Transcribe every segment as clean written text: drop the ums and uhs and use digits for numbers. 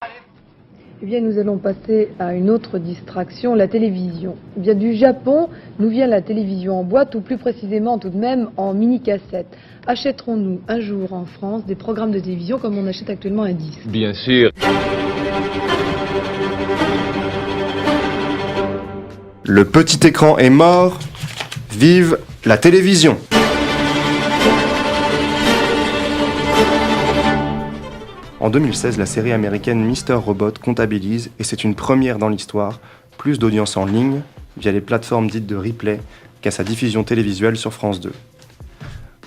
Eh bien, nous allons passer à une autre distraction, la télévision. Eh bien, du Japon nous vient la télévision en boîte, ou plus précisément tout de même en mini-cassette. Achèterons-nous un jour en France des programmes de télévision comme on achète actuellement un disque? Bien sûr. Le petit écran est mort, vive la télévision! En 2016, la série américaine Mr. Robot comptabilise, et c'est une première dans l'histoire, plus d'audience en ligne, via les plateformes dites de replay, qu'à sa diffusion télévisuelle sur France 2.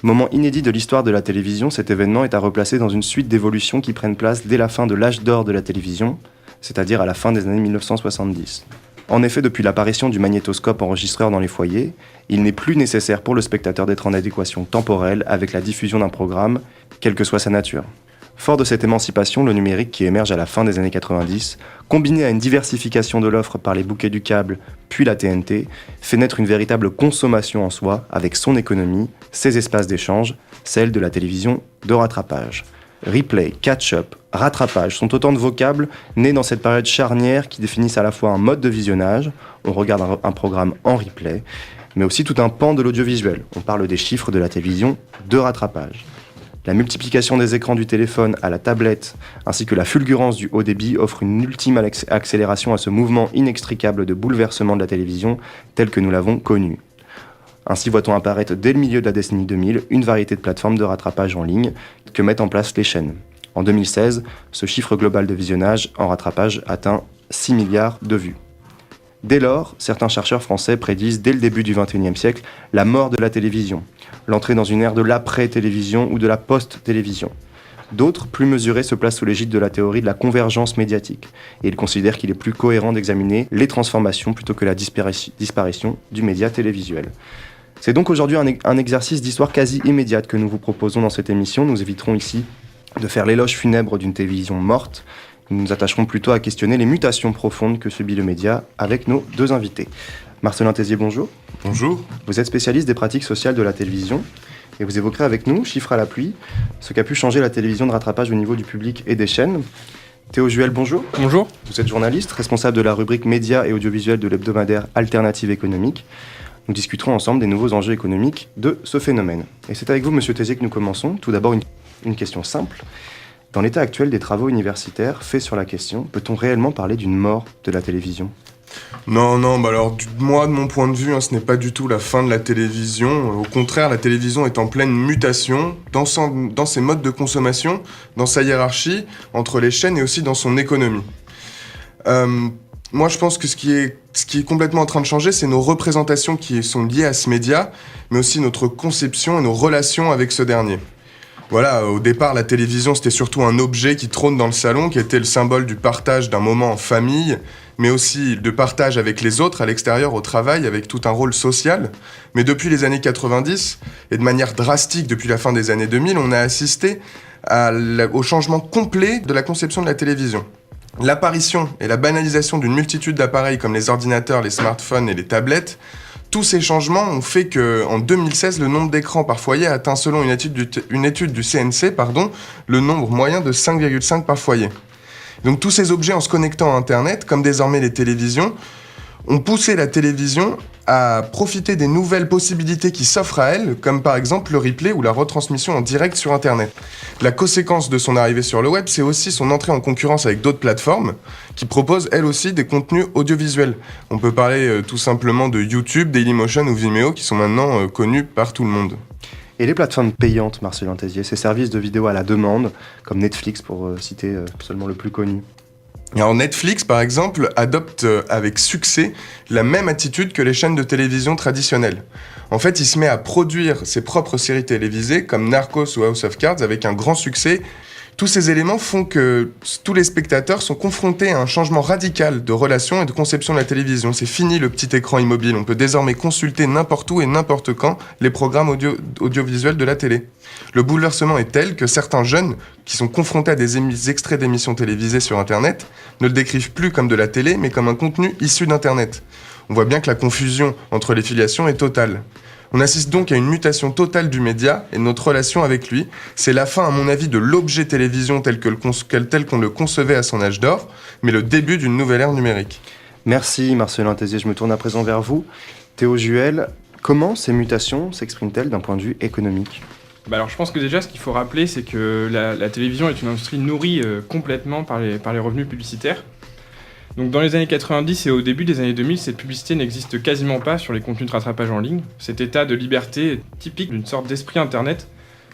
Moment inédit de l'histoire de la télévision, cet événement est à replacer dans une suite d'évolutions qui prennent place dès la fin de l'âge d'or de la télévision, c'est-à-dire à la fin des années 1970. En effet, depuis l'apparition du magnétoscope enregistreur dans les foyers, il n'est plus nécessaire pour le spectateur d'être en adéquation temporelle avec la diffusion d'un programme, quelle que soit sa nature. Fort de cette émancipation, le numérique qui émerge à la fin des années 90, combiné à une diversification de l'offre par les bouquets du câble, puis la TNT, fait naître une véritable consommation en soi, avec son économie, ses espaces d'échange, celle de la télévision de rattrapage. Replay, catch-up, rattrapage sont autant de vocables nés dans cette période charnière qui définissent à la fois un mode de visionnage, on regarde un programme en replay, mais aussi tout un pan de l'audiovisuel, on parle des chiffres de la télévision de rattrapage. La multiplication des écrans du téléphone à la tablette, ainsi que la fulgurance du haut débit offrent une ultime accélération à ce mouvement inextricable de bouleversement de la télévision tel que nous l'avons connu. Ainsi voit-on apparaître dès le milieu de la décennie 2000 une variété de plateformes de rattrapage en ligne que mettent en place les chaînes. En 2016, ce chiffre global de visionnage en rattrapage atteint 6 milliards de vues. Dès lors, certains chercheurs français prédisent dès le début du XXIe siècle la mort de la télévision, l'entrée dans une ère de l'après-télévision ou de la post-télévision. D'autres, plus mesurés, se placent sous l'égide de la théorie de la convergence médiatique, et ils considèrent qu'il est plus cohérent d'examiner les transformations plutôt que la disparition du média télévisuel. C'est donc aujourd'hui un exercice d'histoire quasi immédiate que nous vous proposons dans cette émission. Nous éviterons ici de faire l'éloge funèbre d'une télévision morte. Nous nous attacherons plutôt à questionner les mutations profondes que subit le média avec nos deux invités. Marcelin Tézier, bonjour. Bonjour. Vous êtes spécialiste des pratiques sociales de la télévision et vous évoquerez avec nous, chiffres à l'appui, ce qu'a pu changer la télévision de rattrapage au niveau du public et des chaînes. Théo Juel, bonjour. Bonjour. Vous êtes journaliste, responsable de la rubrique médias et audiovisuels de l'hebdomadaire Alternative économique. Nous discuterons ensemble des nouveaux enjeux économiques de ce phénomène. Et c'est avec vous, monsieur Tézier, que nous commençons. Tout d'abord, une question simple. Dans l'état actuel des travaux universitaires faits sur la question, peut-on réellement parler d'une mort de la télévision ? Non, alors de mon point de vue, ce n'est pas du tout la fin de la télévision. Au contraire, la télévision est en pleine mutation dans ses modes de consommation, dans sa hiérarchie, entre les chaînes et aussi dans son économie. Moi, je pense que ce qui est complètement en train de changer, c'est nos représentations qui sont liées à ce média, mais aussi notre conception et nos relations avec ce dernier. Voilà, au départ, la télévision, c'était surtout un objet qui trône dans le salon, qui était le symbole du partage d'un moment en famille, mais aussi de partage avec les autres, à l'extérieur, au travail, avec tout un rôle social. Mais depuis les années 90, et de manière drastique depuis la fin des années 2000, on a assisté au changement complet de la conception de la télévision. L'apparition et la banalisation d'une multitude d'appareils comme les ordinateurs, les smartphones et les tablettes, tous ces changements ont fait qu'en 2016, le nombre d'écrans par foyer a atteint, selon une étude du CNC, le nombre moyen de 5,5 par foyer. Donc tous ces objets, en se connectant à Internet, comme désormais les télévisions, ont poussé la télévision à profiter des nouvelles possibilités qui s'offrent à elle, comme par exemple le replay ou la retransmission en direct sur Internet. La conséquence de son arrivée sur le web, c'est aussi son entrée en concurrence avec d'autres plateformes qui proposent elles aussi des contenus audiovisuels. On peut parler tout simplement de YouTube, Dailymotion ou Vimeo qui sont maintenant connus par tout le monde. Et les plateformes payantes, Marcelin Tézier, ces services de vidéo à la demande, comme Netflix pour citer seulement le plus connu. Alors Netflix, par exemple, adopte avec succès la même attitude que les chaînes de télévision traditionnelles. En fait, il se met à produire ses propres séries télévisées, comme Narcos ou House of Cards, avec un grand succès. Tous ces éléments font que tous les spectateurs sont confrontés à un changement radical de relation et de conception de la télévision. C'est fini le petit écran immobile. On peut désormais consulter n'importe où et n'importe quand les programmes audiovisuels de la télé. Le bouleversement est tel que certains jeunes, qui sont confrontés à des extraits d'émissions télévisées sur Internet, ne le décrivent plus comme de la télé, mais comme un contenu issu d'Internet. On voit bien que la confusion entre les filiations est totale. On assiste donc à une mutation totale du média et de notre relation avec lui. C'est la fin, à mon avis, de l'objet télévision tel qu'on le concevait à son âge d'or, mais le début d'une nouvelle ère numérique. Merci Marcelin Tézier, je me tourne à présent vers vous. Théo Juel, comment ces mutations s'expriment-elles d'un point de vue économique ? Alors je pense que déjà ce qu'il faut rappeler, c'est que la télévision est une industrie nourrie complètement par les revenus publicitaires. Donc dans les années 90 et au début des années 2000, cette publicité n'existe quasiment pas sur les contenus de rattrapage en ligne. Cet état de liberté typique d'une sorte d'esprit internet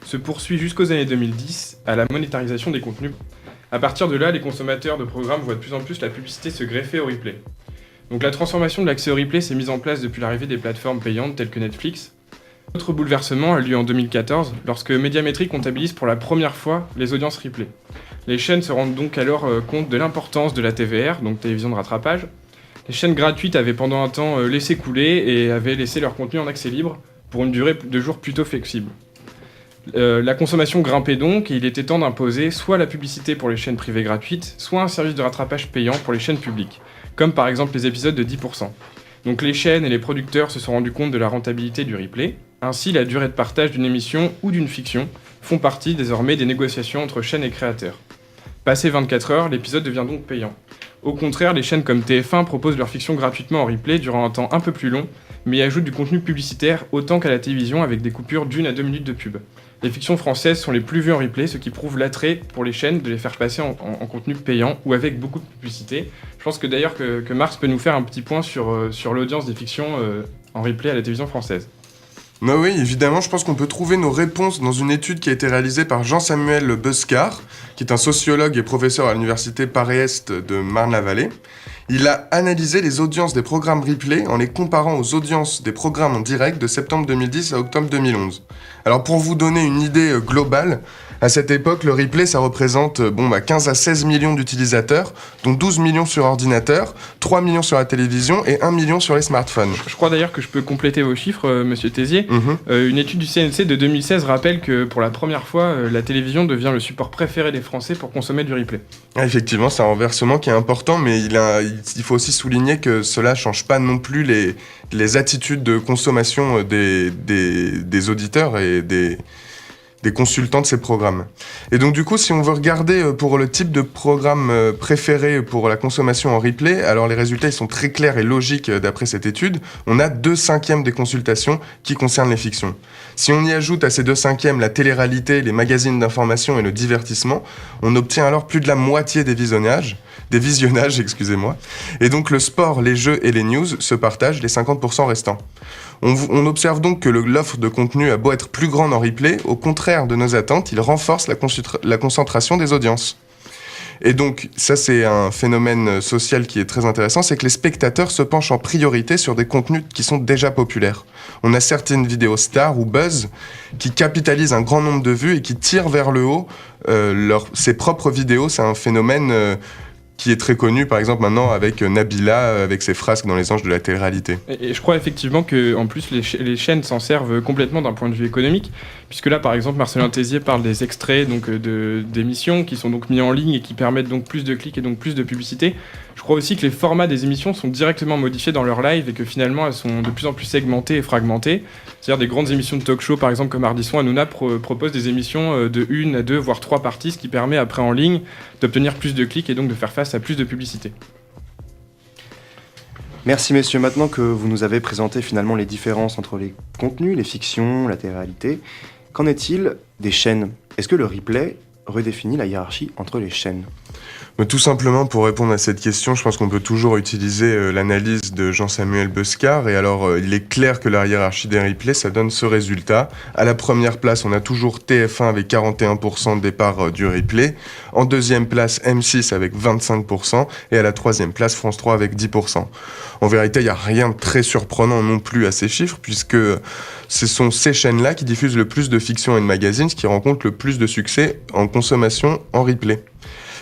se poursuit jusqu'aux années 2010 à la monétarisation des contenus. À partir de là, les consommateurs de programmes voient de plus en plus la publicité se greffer au replay. Donc la transformation de l'accès au replay s'est mise en place depuis l'arrivée des plateformes payantes telles que Netflix. Autre bouleversement a lieu en 2014, lorsque Médiamétrie comptabilise pour la première fois les audiences replay. Les chaînes se rendent donc alors compte de l'importance de la TVR, donc télévision de rattrapage. Les chaînes gratuites avaient pendant un temps laissé couler et avaient laissé leur contenu en accès libre pour une durée de jours plutôt flexible. La consommation grimpait donc et il était temps d'imposer soit la publicité pour les chaînes privées gratuites, soit un service de rattrapage payant pour les chaînes publiques, comme par exemple les épisodes de 10%. Donc les chaînes et les producteurs se sont rendus compte de la rentabilité du replay. Ainsi, la durée de partage d'une émission ou d'une fiction font partie désormais des négociations entre chaînes et créateurs. Passé 24 heures, l'épisode devient donc payant. Au contraire, les chaînes comme TF1 proposent leur fiction gratuitement en replay durant un temps un peu plus long, mais y ajoutent du contenu publicitaire autant qu'à la télévision avec des coupures d'1 à 2 minutes de pub. Les fictions françaises sont les plus vues en replay, ce qui prouve l'attrait pour les chaînes de les faire passer en contenu payant ou avec beaucoup de publicité. Je pense que d'ailleurs que Mars peut nous faire un petit point sur l'audience des fictions en replay à la télévision française. Bah oui, évidemment, je pense qu'on peut trouver nos réponses dans une étude qui a été réalisée par Jean-Samuel Bescar, qui est un sociologue et professeur à l'université Paris-Est de Marne-la-Vallée. Il a analysé les audiences des programmes replay en les comparant aux audiences des programmes en direct de septembre 2010 à octobre 2011. Alors pour vous donner une idée globale, à cette époque, le replay, ça représente 15 à 16 millions d'utilisateurs, dont 12 millions sur ordinateur, 3 millions sur la télévision et 1 million sur les smartphones. Je crois d'ailleurs que je peux compléter vos chiffres, monsieur Tézier. Une étude du CNC de 2016 rappelle que pour la première fois, la télévision devient le support préféré des Français pour consommer du replay. Ah, effectivement, c'est un renversement qui est important, mais il faut aussi souligner que cela ne change pas non plus les attitudes de consommation des auditeurs et des consultants de ces programmes. Et donc du coup, si on veut regarder pour le type de programme préféré pour la consommation en replay, alors les résultats ils sont très clairs et logiques d'après cette étude. On a 2/5 des consultations qui concernent les fictions. Si on y ajoute à ces 2/5 la télé-réalité, les magazines d'information et le divertissement, on obtient alors plus de la moitié des visionnages, excusez-moi. Et donc le sport, les jeux et les news se partagent les 50% restants. On observe donc que l'offre de contenu a beau être plus grande en replay, au contraire de nos attentes, il renforce la concentration des audiences. Et donc, ça c'est un phénomène social qui est très intéressant, c'est que les spectateurs se penchent en priorité sur des contenus qui sont déjà populaires. On a certaines vidéos stars ou buzz qui capitalisent un grand nombre de vues et qui tirent vers le haut ses propres vidéos. C'est un phénomène qui est très connu, par exemple, maintenant avec Nabila, avec ses frasques dans les anges de la télé-réalité. Et je crois effectivement qu'en plus, les chaînes s'en servent complètement d'un point de vue économique, puisque là, par exemple, Marcelin Tézier parle des extraits donc, d'émissions qui sont donc mis en ligne et qui permettent donc plus de clics et donc plus de publicité. Je crois aussi que les formats des émissions sont directement modifiés dans leur live et que finalement, elles sont de plus en plus segmentées et fragmentées. C'est-à-dire des grandes émissions de talk-show, par exemple, comme Ardisson, Hanouna propose des émissions de 1 à 2, voire 3 parties, ce qui permet après en ligne d'obtenir plus de clics et donc de faire face à plus de publicité. Merci messieurs, maintenant que vous nous avez présenté finalement les différences entre les contenus, les fictions, la télé-réalité, qu'en est-il des chaînes ? Est-ce que le replay redéfinit la hiérarchie entre les chaînes ? Tout simplement, pour répondre à cette question, je pense qu'on peut toujours utiliser l'analyse de Jean-Samuel Bescar. Et alors, il est clair que la hiérarchie des replays, ça donne ce résultat. À la première place, on a toujours TF1 avec 41% de départ du replay. En deuxième place, M6 avec 25%. Et à la troisième place, France 3 avec 10%. En vérité, il n'y a rien de très surprenant non plus à ces chiffres, puisque ce sont ces chaînes-là qui diffusent le plus de fiction et de magazines, ce qui rencontre le plus de succès en consommation en replay.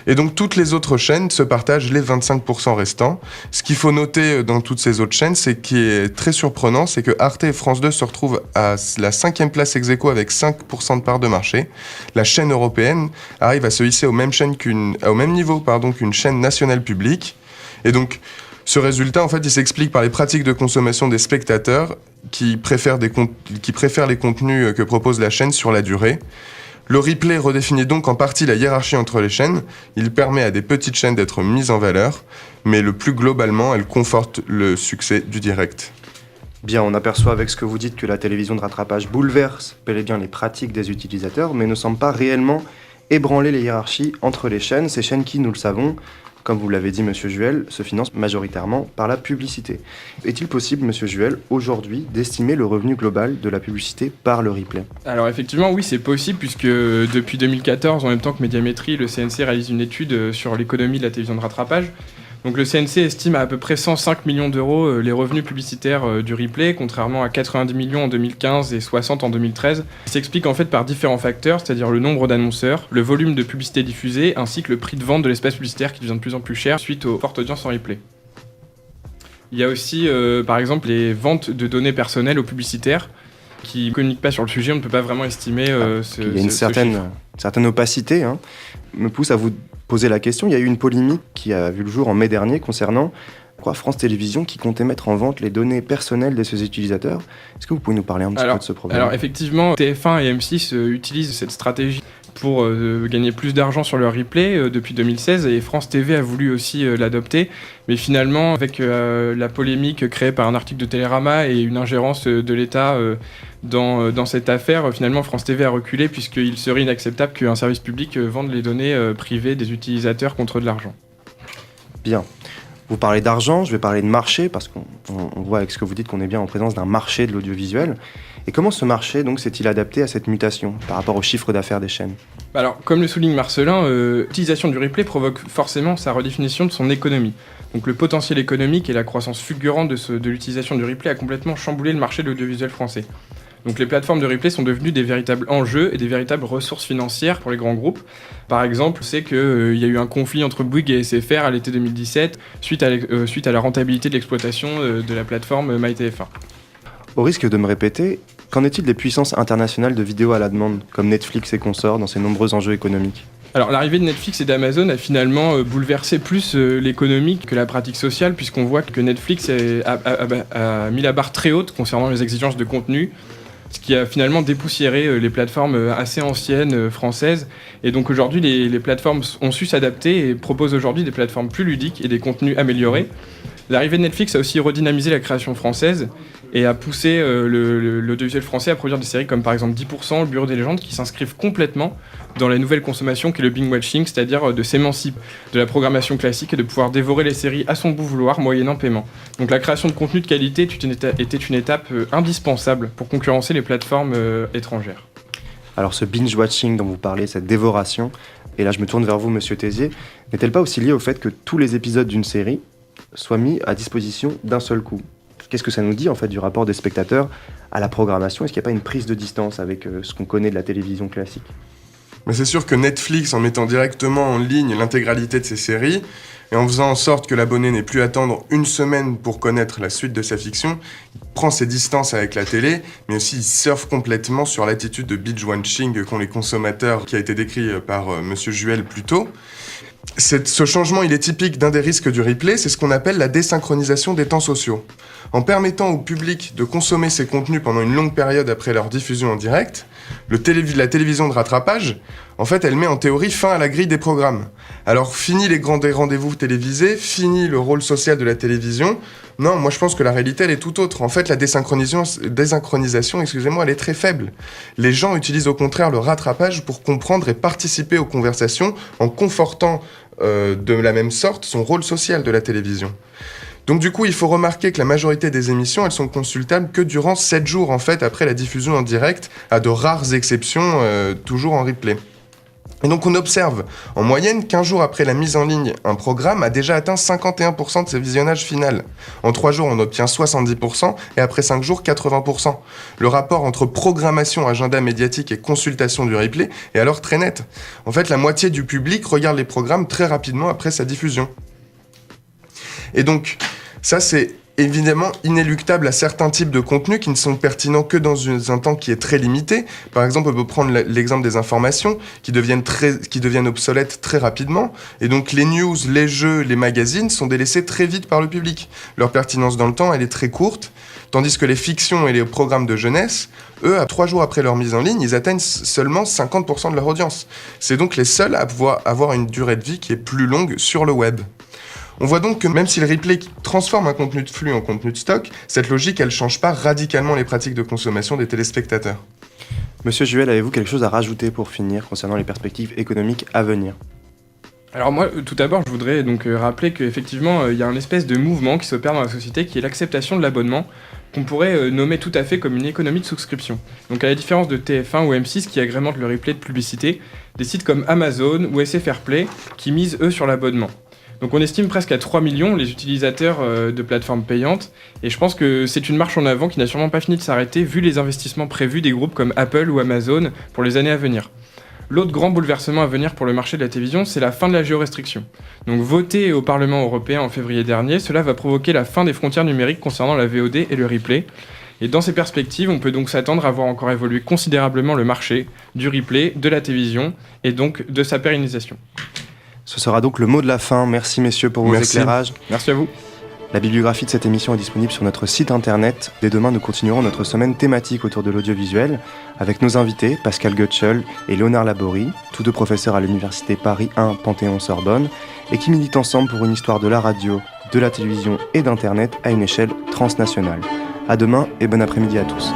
Et donc toutes les autres chaînes se partagent les 25% restants. Ce qu'il faut noter dans toutes ces autres chaînes, c'est qui est très surprenant, c'est que Arte et France 2 se retrouvent à la 5e place ex-aequo avec 5% de part de marché. La chaîne européenne arrive à se hisser au même niveau qu'une chaîne nationale publique. Et donc Ce résultat, en fait, il s'explique par les pratiques de consommation des spectateurs qui préfèrent les contenus que propose la chaîne sur la durée. Le replay redéfinit donc en partie la hiérarchie entre les chaînes. Il permet à des petites chaînes d'être mises en valeur, mais le plus globalement, elle conforte le succès du direct. Bien, on aperçoit avec ce que vous dites que la télévision de rattrapage bouleverse bel et bien les pratiques des utilisateurs, mais ne semble pas réellement ébranler les hiérarchies entre les chaînes. Ces chaînes qui, nous le savons, comme vous l'avez dit, Monsieur Juel, se financent majoritairement par la publicité. Est-il possible, Monsieur Juel, aujourd'hui, d'estimer le revenu global de la publicité par le replay ? Alors effectivement, oui, c'est possible, puisque depuis 2014, en même temps que Médiamétrie, le CNC réalise une étude sur l'économie de la télévision de rattrapage. Donc le CNC estime à peu près 105 millions d'euros les revenus publicitaires du replay, contrairement à 90 millions en 2015 et 60 en 2013. Il s'explique en fait par différents facteurs, c'est-à-dire le nombre d'annonceurs, le volume de publicité diffusée, ainsi que le prix de vente de l'espace publicitaire qui devient de plus en plus cher suite aux fortes audiences en replay. Il y a aussi par exemple les ventes de données personnelles aux publicitaires qui ne communiquent pas sur le sujet, on ne peut pas vraiment estimer Il y a une certaine opacité, me pousse à vous poser la question. Il y a eu une polémique qui a vu le jour en mai dernier concernant France Télévisions qui comptait mettre en vente les données personnelles de ses utilisateurs. Est-ce que vous pouvez nous parler un petit peu de ce problème ? Alors effectivement, TF1 et M6 utilisent cette stratégie pour gagner plus d'argent sur leur replay depuis 2016 et France TV a voulu aussi l'adopter. Mais finalement, avec la polémique créée par un article de Télérama et une ingérence de l'État dans cette affaire, finalement France TV a reculé puisqu'il serait inacceptable qu'un service public vende les données privées des utilisateurs contre de l'argent. Bien. Vous parlez d'argent, je vais parler de marché, parce qu'on voit avec ce que vous dites qu'on est bien en présence d'un marché de l'audiovisuel. Et comment ce marché donc, s'est-il adapté à cette mutation par rapport au chiffre d'affaires des chaînes ? Alors, comme le souligne Marcelin, l'utilisation du replay provoque forcément sa redéfinition de son économie. Donc le potentiel économique et la croissance fulgurante de l'utilisation du replay a complètement chamboulé le marché de l'audiovisuel français. Donc les plateformes de replay sont devenues des véritables enjeux et des véritables ressources financières pour les grands groupes. Par exemple, c'est qu'il y a eu un conflit entre Bouygues et SFR à l'été 2017 suite à la rentabilité de l'exploitation de la plateforme MyTF1. Au risque de me répéter, qu'en est-il des puissances internationales de vidéo à la demande, comme Netflix et consorts, dans ces nombreux enjeux économiques ? Alors l'arrivée de Netflix et d'Amazon a finalement bouleversé plus l'économie que la pratique sociale, puisqu'on voit que Netflix a mis la barre très haute concernant les exigences de contenu, ce qui a finalement dépoussiéré les plateformes assez anciennes françaises. Et donc aujourd'hui, les plateformes ont su s'adapter et proposent aujourd'hui des plateformes plus ludiques et des contenus améliorés. L'arrivée de Netflix a aussi redynamisé la création française et a poussé l'audiovisuel français à produire des séries comme par exemple 10%, Le Bureau des légendes, qui s'inscrivent complètement dans la nouvelle consommation qui est le binge-watching, c'est-à-dire de s'émanciper de la programmation classique et de pouvoir dévorer les séries à son bon vouloir moyennant paiement. Donc la création de contenu de qualité était une étape indispensable pour concurrencer les plateformes étrangères. Alors ce binge-watching dont vous parlez, cette dévoration, et là je me tourne vers vous, Monsieur Tézier, n'est-elle pas aussi liée au fait que tous les épisodes d'une série soient mis à disposition d'un seul coup ? Qu'est-ce que ça nous dit en fait du rapport des spectateurs à la programmation ? Est-ce qu'il n'y a pas une prise de distance avec ce qu'on connaît de la télévision classique ? Mais c'est sûr que Netflix, en mettant directement en ligne l'intégralité de ses séries, et en faisant en sorte que l'abonné n'ait plus à attendre une semaine pour connaître la suite de sa fiction, il prend ses distances avec la télé, mais aussi il surfe complètement sur l'attitude de binge-watching qu'ont les consommateurs, qui a été décrit par Monsieur Juel plus tôt. Ce changement, il est typique d'un des risques du replay, c'est ce qu'on appelle la désynchronisation des temps sociaux. En permettant au public de consommer ces contenus pendant une longue période après leur diffusion en direct, la télévision de rattrapage, en fait, elle met en théorie fin à la grille des programmes. Alors, fini les grands rendez-vous télévisés, fini le rôle social de la télévision. Non, moi je pense que la réalité, elle est tout autre. En fait, la désynchronisation, elle est très faible. Les gens utilisent au contraire le rattrapage pour comprendre et participer aux conversations en confortant de la même sorte son rôle social de la télévision. Donc du coup, il faut remarquer que la majorité des émissions, elles sont consultables que durant 7 jours en fait après la diffusion en direct, à de rares exceptions, toujours en replay. Et donc on observe en moyenne qu'1 jour après la mise en ligne, un programme a déjà atteint 51% de ses visionnages final. En 3 jours, on obtient 70% et après 5 jours, 80%. Le rapport entre programmation, agenda médiatique et consultation du replay est alors très net. En fait, la moitié du public regarde les programmes très rapidement après sa diffusion. Et donc, ça c'est évidemment inéluctable à certains types de contenus qui ne sont pertinents que dans un temps qui est très limité. Par exemple, on peut prendre l'exemple des informations qui deviennent obsolètes très rapidement. Et donc les news, les jeux, les magazines sont délaissés très vite par le public. Leur pertinence dans le temps, elle est très courte. Tandis que les fictions et les programmes de jeunesse, eux, 3 jours après leur mise en ligne, ils atteignent seulement 50% de leur audience. C'est donc les seuls à pouvoir avoir une durée de vie qui est plus longue sur le web. On voit donc que même si le replay transforme un contenu de flux en contenu de stock, cette logique, elle ne change pas radicalement les pratiques de consommation des téléspectateurs. Monsieur Juel, avez-vous quelque chose à rajouter pour finir concernant les perspectives économiques à venir ? Alors moi, tout d'abord, je voudrais donc rappeler qu'effectivement, il y a un espèce de mouvement qui s'opère dans la société qui est l'acceptation de l'abonnement, qu'on pourrait nommer tout à fait comme une économie de souscription. Donc à la différence de TF1 ou M6 qui agrémentent le replay de publicité, des sites comme Amazon ou SFR Play qui misent eux sur l'abonnement. Donc on estime presque à 3 millions les utilisateurs de plateformes payantes, et je pense que c'est une marche en avant qui n'a sûrement pas fini de s'arrêter vu les investissements prévus des groupes comme Apple ou Amazon pour les années à venir. L'autre grand bouleversement à venir pour le marché de la télévision, c'est la fin de la géorestriction. Donc voté au Parlement européen en février dernier, cela va provoquer la fin des frontières numériques concernant la VOD et le replay. Et dans ces perspectives, on peut donc s'attendre à voir encore évoluer considérablement le marché du replay, de la télévision et donc de sa pérennisation. Ce sera donc le mot de la fin. Merci messieurs pour vos éclairages. Merci à vous. La bibliographie de cette émission est disponible sur notre site internet. Dès demain, nous continuerons notre semaine thématique autour de l'audiovisuel avec nos invités Pascal Goetschel et Léonard Laborie, tous deux professeurs à l'université Paris 1 Panthéon-Sorbonne, et qui militent ensemble pour une histoire de la radio, de la télévision et d'Internet à une échelle transnationale. À demain et bon après-midi à tous.